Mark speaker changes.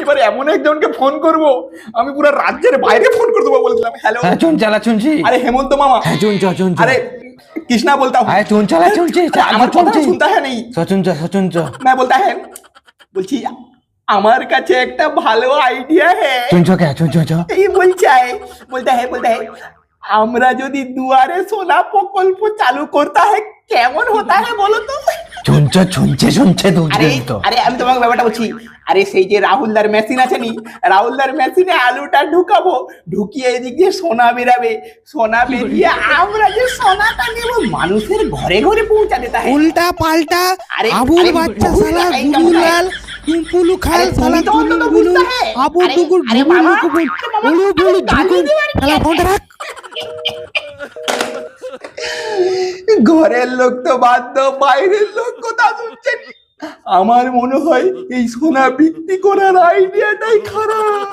Speaker 1: এবারে এমন একজনকে ফোন করব, আমি পুরো রাজ্যের বাইরে ফোন করে দেবো বলেছিলাম। হ্যালো,
Speaker 2: হ্যাঁ চুন চালা চুনছি।
Speaker 1: अरे हेमंत मामा,
Speaker 2: হ্যাঁ চুন
Speaker 1: अरे कृष्णा बोलता हूँ।
Speaker 2: হ্যাঁ চুন চালা চুনছি।
Speaker 1: আমার কথা শুনতা है नहीं,
Speaker 2: সচুন
Speaker 1: मैं बोलता है, বলছি আমার কাছে একটা ভালো আইডিয়া है।
Speaker 2: চুন
Speaker 1: এই বলता है আমরা যদি দুয়ারে সোনা প্রকল্প চালু করতে হয় কেমন হতা है বলো তো?
Speaker 2: শুনছে
Speaker 1: আরে আরে আমি তোমাকে ব্যাপারটা বলছি। আরে সেই যে রাহুলদার মেশিন আছে নি, রাহুলদার মেশিনে আলুটা ঢুকাবো, ঢুকিয়ে এদিক দিয়ে সোনা বেরাবে, সোনা বেরিয়ে আমরা যে সোনাটা নেব মানুষের ঘরে ঘরে পৌঁছা দিতে হয়।
Speaker 3: উল্টা পাল্টা আবুল বাচ্চা শালা গুলুলাল কুম্পুলু খাল শালা গুলুল আবু টুকুর ভুলু কুকুর বলু বলু ঝুকুর শালা ফোনটা রাখ।
Speaker 1: ঘরের লোক তো বাধ্য, বাইরের লোক কথা শুনছেন। আমার মনে হয় এই সোনা বিক্রি করার আইডিয়াটাই খারাপ।